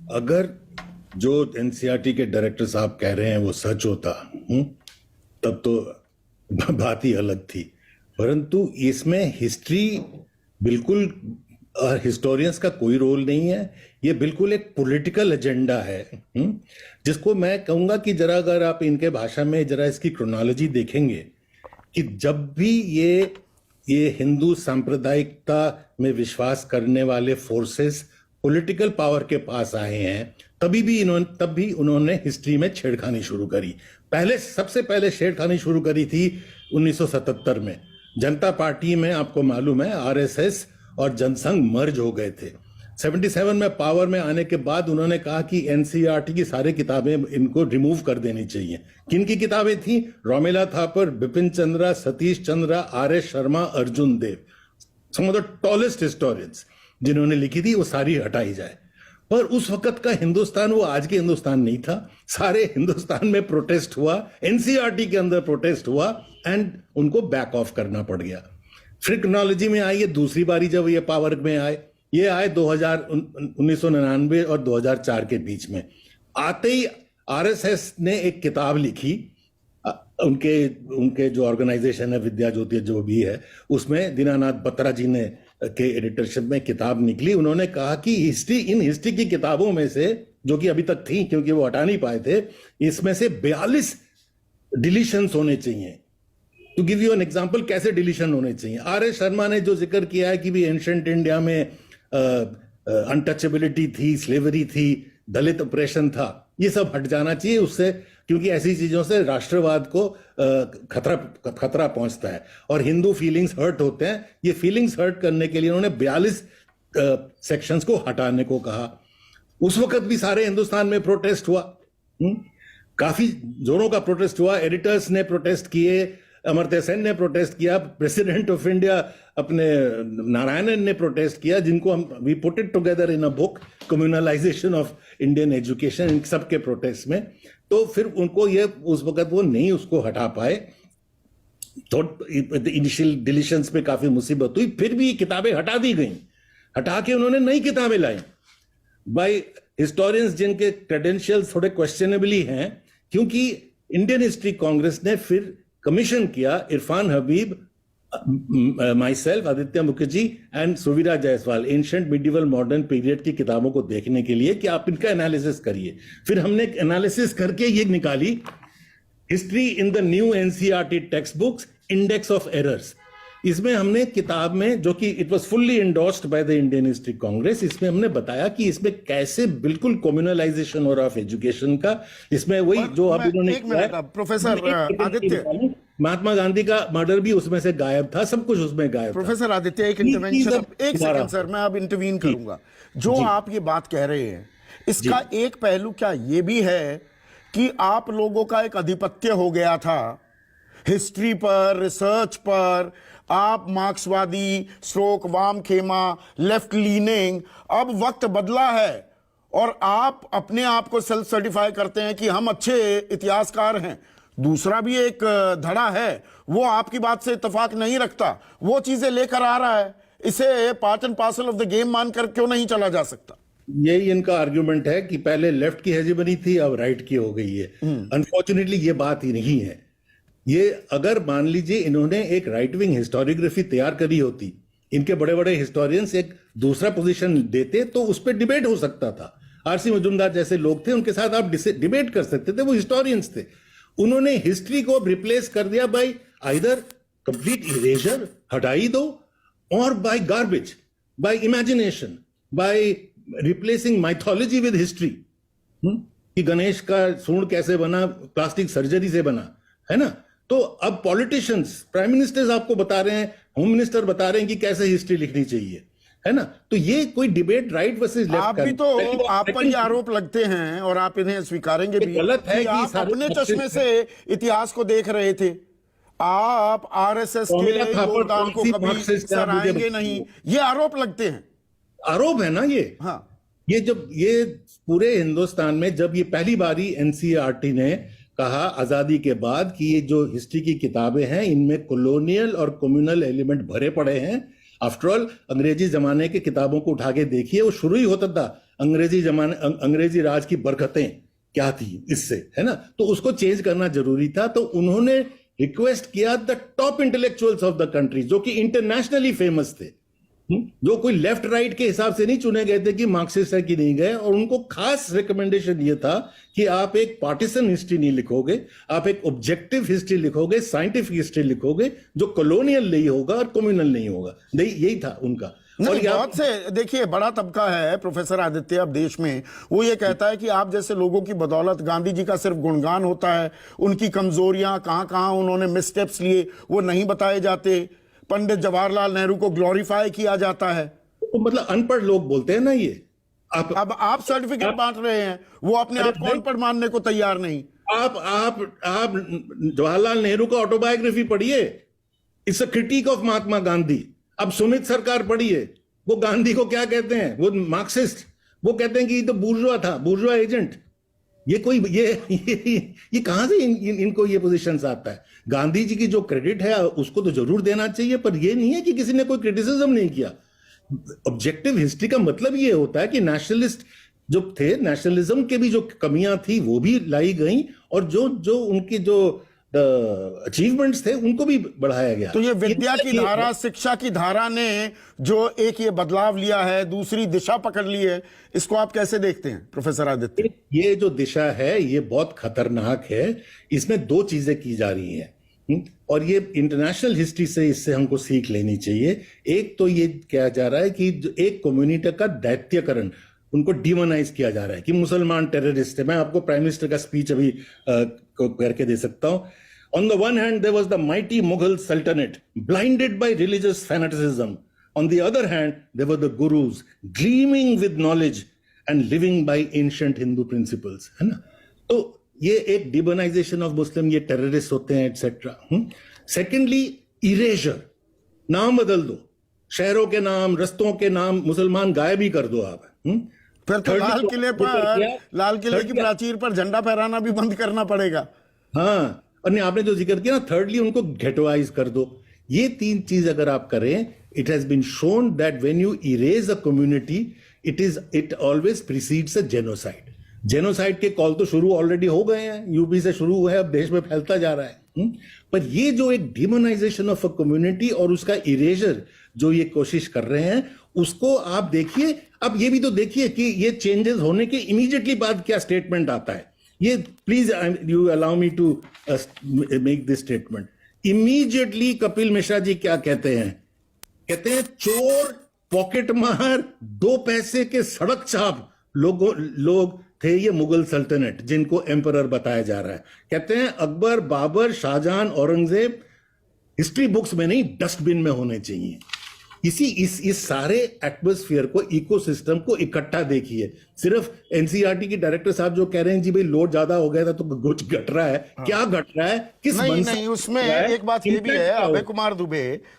अगर जो एनसीईआरटी के डायरेक्टर साहब कह रहे हैं वो सच होता, तब तो बात ही अलग थी। परंतु इसमें हिस्ट्री बिल्कुल, हिस्टोरियंस का कोई रोल नहीं है। ये बिल्कुल एक पॉलिटिकल एजेंडा है, जिसको मैं कहूंगा कि जरा अगर आप इनके भाषा में जरा इसकी क्रोनोलॉजी देखेंगे कि जब भी ये हिंदू सांप्रदायिकता में विश्वास करने वाले फोर्सेस पॉलिटिकल पावर के पास आए हैं, तब भी उन्होंने हिस्ट्री में छेड़खानी शुरू करी। सबसे पहले छेड़खानी शुरू करी थी 1977 में। जनता पार्टी में आपको मालूम है आरएसएस और जनसंघ मर्ज हो गए थे। 77 में पावर में आने के बाद उन्होंने कहा कि एनसीईआरटी की सारी किताबें इनको रिमूव कर देनी चाहिए। किन की किताबें थी? Romila Thapar, Bipin Chandra, Satish Chandra, R S. Sharma, Arjun Dev, some of the tallest historians जिन्होंने लिखी थी, वो सारी हटाई जाए। पर उस वक्त का हिंदुस्तान वो आज के हिंदुस्तान नहीं था। सारे हिंदुस्तान में प्रोटेस्ट हुआ, एनसीईआरटी के अंदर प्रोटेस्ट हुआ एंड उनको बैक ऑफ करना पड़ गया। फिर टेक्नोलॉजी में आई है दूसरी बारी, जब ये पावर में आए, ये आए 1999 और 2004 के बीच में। आते ही आरएसएस ने एक किताब लिखी, उनके जो ऑर्गेनाइजेशन है विद्या ज्योति जो भी है, उसमें दीनानाथ बत्रा जी ने के एडिटरशिप में किताब निकली। उन्होंने कहा कि हिस्ट्री की किताबों में से, जो कि अभी तक थी क्योंकि वो हटा नहीं पाए थे, इसमें से 42 डिलीशंस होने चाहिए। To give you an example कैसे डिलीशन होने चाहिए, आर.एस. शर्मा ने जो जिक्र किया है कि भी एंशिएंट इंडिया में अनटचेबिलिटी थी, स्लेवरी थी, दलित ऑपरेशन था, ये सब हट जाना चाहिए उससे, क्योंकि ऐसी चीजों से राष्ट्रवाद को खतरा पहुंचता है और हिंदू फीलिंग्स हर्ट होते हैं। ये फीलिंग्स हर्ट करने के लिए उन्होंने 42 सेक्शंस को हटाने को कहा। उस वक्त भी सारे हिंदुस्तान में प्रोटेस्ट हुआ, काफी जोरों का प्रोटेस्ट हुआ। एडिटर्स ने प्रोटेस्ट किए, अमर्त्य सेन ने प्रोटेस्ट किया, प्रेसिडेंट ऑफ इंडिया अपने नारायणन ने प्रोटेस्ट किया, जिनको हम we put it together in a book, communalization of Indian education, इन सब के प्रोटेस्ट में। तो फिर उनको ये उस वक्त वो नहीं उसको हटा पाए, तो इनिशियल डिलीशंस में काफी मुसीबत हुई। फिर भी किताबें हटा दी गई, हटा के उन्होंने नई किताबें लाई बाय हिस्टोरियंस जिनके क्रेडेंशियल्स थोड़े क्वेश्चनेबली हैं, क्योंकि इंडियन हिस्ट्री कांग्रेस ने फिर कमीशन किया Irfan Habib, myself, Aditya Mukherjee and Suvira Jaiswal, ancient medieval modern period की किताबों को देखने के लिए कि आप इनका एनालिसिस करिए। फिर हमने एनालिसिस करके ये निकाली history in the new NCERT text books, index of errors. इसमें हमने किताब में, जो कि it was fully endorsed by the Indian history Congress, इसमें हमने बताया कि इसमें कैसे बिल्कुल कम्युनलाइजेशन और ऑफ एजुकेशन का, इसमें वही जो अब इन्होंने प्रोफेसर आदित्य, महात्मा गांधी का मर्डर भी उसमें से गायब था, सब कुछ उसमें गायब था। प्रोफेसर आदित्य, एक इंटरवेंशन, एक सेकंड सर, मैं अब इंटरवीन करूंगा। जो आप ये बात कह रहे हैं, इसका एक पहलू क्या ये भी है कि आप लोगों का एक आधिपत्य हो गया था हिस्ट्री पर, रिसर्च पर, आप मार्क्सवादी स्ट्रोक वाम खेमा, लेफ्ट लीनिंग, अब वक्त बदला है और आप अपने आप को सेल्फ सर्टिफाई करते हैं कि हम अच्छे इतिहासकार हैं। दूसरा भी एक धड़ा है, वो आपकी बात से इत्तेफाक नहीं रखता, वो चीजें लेकर आ रहा है। इसे part and parcel of the game मानकर क्यों नहीं चला जा सकता? यही इनका आर्ग्यूमेंट है कि पहले लेफ्ट की हेजेमनी थी, अब राइट की हो गई है। अनफॉर्चुनेटली ये बात ही नहीं है। ये अगर मान लीजिए इन्होंने एक राइट विंग हिस्टोरियोग्राफी तैयार करी होती, इनके बड़े बड़े हिस्टोरियंस एक दूसरा पोजीशन देते, तो उस पर डिबेट हो सकता था। आरसी मजूमदार जैसे लोग थे, उनके साथ आप डिबेट कर सकते थे, वो हिस्टोरियंस थे। उन्होंने हिस्ट्री को रिप्लेस कर दिया बाय आइदर कंप्लीट इरेजर, हटाई दो, और by garbage, by imagination, by replacing mythology with history, कि गणेश का सूंड कैसे बना, प्लास्टिक सर्जरी से बना, है ना। तो अब पॉलिटिशियंस, प्राइम मिनिस्टर्स आपको बता रहे हैं, होम मिनिस्टर बता रहे हैं कि कैसे हिस्ट्री लिखनी चाहिए, है ना। तो ये कोई डिबेट राइट वर्सेस लेफ्ट, आप भी तो, आप पर ये आरोप लगते हैं और आप इन्हें स्वीकारेंगे भी, गलत है कि आप अपने चश्मे से इतिहास को देख रहे थे। आप आरएसएस के योगदान को कभी सराहेंगे नहीं, ये आरोप लगते हैं। आरोप है ना ये। हाँ, ये जब ये पूरे हिंदुस्तान में जब ये पहली बारी एनसीईआरटी ने कहा आजादी के बाद कि ये जो हिस्ट्री की किताबें हैं इनमें कॉलोनियल और कम्युनल एलिमेंट भरे पड़े हैं। आफ्टर ऑल अंग्रेजी जमाने की किताबों को उठा के देखिए, वो शुरू ही होता था अंग्रेजी राज की बरकतें क्या थी इससे, है ना? तो उसको चेंज करना जरूरी था। तो उन्होंने रिक्वेस्ट किया the top intellectuals of the country, जो कि इंटरनेशनली फेमस थे, जो कोई लेफ्ट राइट के हिसाब से नहीं चुने गए थे कि मार्क्सिस्ट है कि नहीं गए, और उनको खास रिकमेंडेशन ये था कि आप एक पार्टिसन हिस्ट्री नहीं लिखोगे, आप एक ऑब्जेक्टिव हिस्ट्री लिखोगे, साइंटिफिक हिस्ट्री लिखोगे, जो कॉलोनियल नहीं होगा और कम्युनल नहीं होगा। यही था उनका। नहीं, बहुत से देखिए बड़ा तबका है प्रोफेसर आदित्य अब देश में, वो ये कहता है कि आप जैसे लोगों की बदौलत गांधी जी का सिर्फ गुणगान होता है, उनकी कमजोरियां कहां कहां उन्होंने मिसस्टेप्स लिए वो नहीं बताए जाते, पंडित जवाहरलाल नेहरू को ग्लोरीफाई किया जाता है। तो मतलब अनपढ़ लोग बोलते हैं ना ये। अब आप सर्टिफिकेट बांट रहे हैं, वो अपने आप को अनपढ़ मानने को तैयार नहीं। आप जवाहरलाल नेहरू का ऑटोबायोग्राफी पढ़िए, it's a critic of Mahatma Gandhi. अब सुमित सरकार पढ़िए, वो गांधी को क्या कहते हैं, वो मार्क्सिस्ट, वो कहते हैं कि ये तो बुर्जुआ था, बुर्जुआ एजेंट। ये कोई ये कहां से इनको ये पोजीशंस आता है? गांधी जी की जो क्रेडिट है उसको तो जरूर देना चाहिए, पर ये नहीं है कि किसी ने कोई क्रिटिसिज्म नहीं किया। ऑब्जेक्टिव हिस्ट्री का मतलब ये होता है कि नेशनलिस्ट जो थे, नेशनलिज्म के भी जो कमियां थी वो भी लाई गई, और जो उनकी जो अचीवमेंट्स थे उनको भी बढ़ाया गया। तो ये विद्या की धारा, शिक्षा की धारा ने जो एक ये बदलाव लिया है, दूसरी दिशा पकड़ ली है, इसको आप कैसे देखते हैं प्रोफेसर आदित्य? ये जो दिशा है ये बहुत खतरनाक है। इसमें दो चीजें की जा रही हैं, और ये इंटरनेशनल हिस्ट्री से इससे हमको सीख लेनी चाहिए। एक तो ये किया जा रहा है कि एक कम्युनिटी का दैत्यकरण, उनको डिमोनाइज किया जा रहा है कि मुसलमान टेररिस्ट है। मैं आपको प्राइम मिनिस्टर का स्पीच अभी करके दे सकता हूं। On the one hand, there was the mighty Mughal Sultanate, blinded by religious fanaticism. On the other hand, there were the gurus, gleaming with knowledge and living by ancient Hindu principles. है ना? तो ये एक डिमोनाइजेशन of Muslim, ये terrorist होते हैं, etcetera. Secondly, eraser, नाम बदल दो, शहरों के नाम, रस्तों के नाम, मुसलमान गायब ही कर दो आप। फिर तो लाल किले की प्राचीर पर झंडा फहराना भी बंद करना पड़ेगा। हाँ, और नहीं, आपने जो जिक्र किया ना, थर्डली उनको गेटोवाइज कर दो। ये तीन चीज अगर आप करें, it has been shown that when you erase a community, it always precedes a genocide. Genocide के कॉल तो शुरू ऑलरेडी हो गए हैं, यूपी से शुरू हुआ है, अब देश में फैलता जा रहा है। पर ये जो एक डिमोनाइजेशन ऑफ अ कम्युनिटी और उसका इरेजर जो ये कोशिश कर रहे हैं, उसको आप देखिए। अब ये भी तो देखिए कि ये चेंजेस होने के इमीडिएटली बाद क्या स्टेटमेंट आता है। ये please you allow me to make this statement. Immediately Kapil Mishra ji क्या कहते हैं? कहते हैं चोर, पॉकेट मार, 2 पैसे के सड़क छाप लोग थे ये मुगल सल्तनत, जिनको एम्परर बताया जा रहा है। कहते हैं अकबर, बाबर, शाहजहां, औरंगजेब हिस्ट्री बुक्स में नहीं, डस्टबिन में होने चाहिए। इस सारे एटमॉस्फेयर को, इकोसिस्टम को इकट्ठा देखिए। सिर्फ एनसीईआरटी की डायरेक्टर साहब जो कह रहे हैं जी भाई लोड ज्यादा हो गया था तो कुछ घट रहा है, क्या घट रहा है, किस नहीं, उसमें एक बात ये भी है, अभय कुमार दुबे